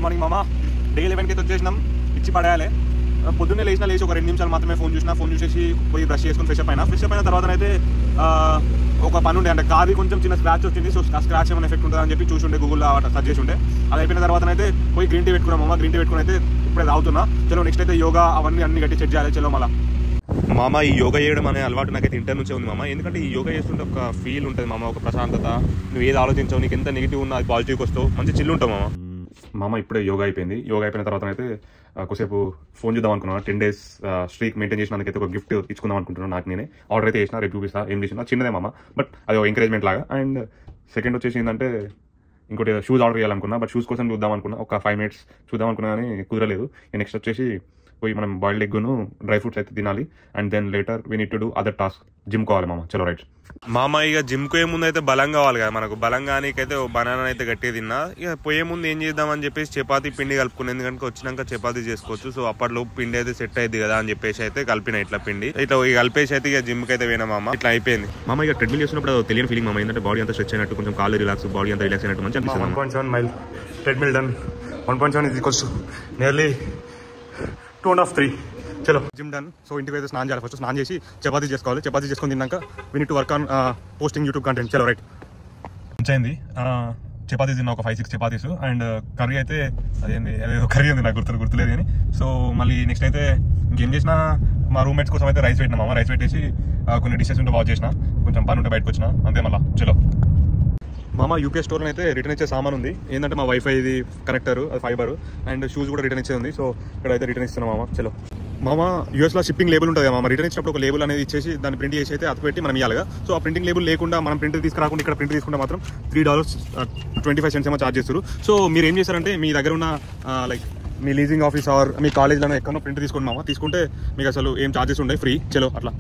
Morning మామ. Day 11కి అయితే వచ్చేసినాం, ఇచ్చి పడేయాలి. పొద్దున్నే లేచి ఒక 2 నిమిషాలు మాత్రమే ఫోన్ చూసేసి పోయి బ్రష్ చేసుకుని ఫ్రెష్ అయిన తర్వాత అయితే ఒక పని ఉండే, అంటే కార్ది కొంచెం చిన్న స్క్రాచ్ వచ్చింది. సో ఆ స్క్రాచ్ ఏమైనా ఎఫెక్ట్ ఉంటుందని చెప్పి చూసుండే, గూగుల్లో సర్చ్ చేసి ఉండే. అది అయిపోయిన తర్వాత అయితే పోయి గ్రీన్ టీ పెట్టుకున్నాం మామ. గ్రీన్ టీ పెట్టుకుని అయితే ఇప్పుడే తాగుతున్నా. చలో నెక్స్ట్ అయితే యోగా అన్ని గట్టి చెక్ చేయాలి. చలో మళ్ళీ మామ. ఈ యోగా చేయడం అనే అలవాటు నాకైతే ఇంటర్ నుంచే ఉంది మామ. ఎందుకంటే ఈ యోగా చేస్తుంటే ఒక ఫీల్ ఉంటుంది మామ, ఒక ప్రశాంతత. నువ్వు ఏది ఆలోచించావు, నీకు ఎంత నెగిటివ్ ఉన్నా అది పాజిటివ్కి వస్తావు, మంచి చిల్లు ఉంటావు మామ. ఇప్పుడే యోగా అయిపోయింది. యోగా అయిపోయిన తర్వాత అయితే కొద్దిసేపు ఫోన్ చూద్దాం అనుకున్నాను. 10 days స్ట్రీక్ మెయింటైన్ చేసినందుకైతే ఒక గిఫ్ట్ ఇచ్చుకుందాం అనుకుంటున్నాను. నాకు నేనే ఆర్డర్ అయితే చేసిన, రేపు చూపిస్తా ఏం చేసినా. చిన్నదే మామ, బట్ అది ఒక ఎంకరేజ్మెంట్ లాగా. అండ్ సెకండ్ వచ్చేసి ఏంటంటే ఇంకోటి షూస్ ఆర్డర్ చేయాలనుకున్నా, బట్ షూస్ కోసం చూద్దాం అనుకున్నా. ఒక 5 minutes చూద్దాం అనుకున్నా కానీ కుదరలేదు. నెక్స్ట్ వచ్చేసి పోయి మనం బాయిల్డ్ ఎగ్గును డ్రై ఫ్రూట్స్ అయితే తినాలి. And then later we need to do other task. Gym కావాలి మామ. చలో రైట్ మామ. ఇక జిమ్ పోయే ముందు అయితే బలం కావాలి కదా మనకు. బలంగానికైతే బనానా అయితే గట్టిగా తిన్నా. ఇక పోయే ముందు ఏం చేద్దామని చెప్పేసి చపాతీ పిండి కలుపుకుని, ఎందుకంటే వచ్చినాక చపాతీ చేసుకోవచ్చు. సో అప్పట్లో పిండి అయితే సెట్ అయింది కదా అని చెప్పేసి అయితే కలిపిన ఇట్లా పిండి ఇట్లా కలిపేసి అయితే ఇక జిమ్కి అయితే పోయినా మామ. ఇట్లా అయిపోయింది మామ. ఇక ట్రెడ్మిల్ చేసినప్పుడు తెలియని ఫీలింగ్ మామ. ఏంటంటే బాడీ అంతా స్ట్రెచ్ అయినట్టు, కొంచెం కాళ్ళు రిలాక్స్, బాడీ అంతా రిలాక్స్ అయినట్టు మంచి అనిపిస్తుంది. 1.7 miles treadmill done. 1.7 is equals to nearly 2.5 3. చలో జిమ్ డన్. సో ఇంటికి అయితే స్నానం చేయాలి. ఫస్ట్ స్నానం చేసి చపాతీ చేసుకోవాలి. చపాతీ చేసుకుని తిన్నాక we need to work on posting YouTube content. చలో రైట్. అయింది చపాతీస్ తిన్నా, ఒక 5-6 చపాతీస్. అండ్ కర్రీ అయితే అదేదో కర్రీ ఉంది, నాకు గుర్తులేదు కానీ. సో మళ్ళీ నెక్స్ట్ అయితే ఇంకేం చేసినా, మా రూమ్మేట్స్ కోసం అయితే రైస్ పెట్టినా మామ. రైస్ పెట్టేసి కొన్ని డిషెస్ ఉంటే వాచ్ చేసిన, కొంచెం పని ఉంటే బయటకు వచ్చిన, అంతే. మళ్ళీ చలో మామ. యూపీఎస్ స్టోర్లో అయితే రిటర్న్ ఇచ్చే సామాన్ ఉంది. ఏంటంటే మా వైఫై ఇది కనెక్టర్, అది ఫైబర్. అండ్ షూస్ కూడా రిటర్న్ ఇచ్చేది ఉంది. సో ఇక్కడ అయితే రిటర్న్ ఇస్తున్నాం మామ. చలో మామ. యూఎస్లో షిప్పింగ్ లేబుల్ ఉంటుంది మామ. రిటర్న్ ఇచ్చినప్పుడు ఒక లేబుల్ అనేది ఇచ్చేసి దాన్ని ప్రింట్ చేసి అయితే అతుపెట్టి మనం ఇవ్వాలిగా. సో ఆ ప్రింటింగ్ లేబుల్ లేకుండా మనం ప్రింట్ తీసుకురాకుండా ఇక్కడ ప్రింట్ తీసుకుంటే మాత్రం $3.25 ఏమో ఛార్జ్ చేస్తారు. సో మీరు ఏం చేస్తారంటే మీ దగ్గర ఉన్న లైక్ మీ లీజింగ్ ఆఫీస్ ఆర్ మీ కాలేజ్లో ఎక్కడో ప్రింట్ తీసుకోండి మామ. తీసుకుంటే మీకు అసలు ఏం ఛార్జెస్ ఉండవు, ఫ్రీ. చలో అట్లా.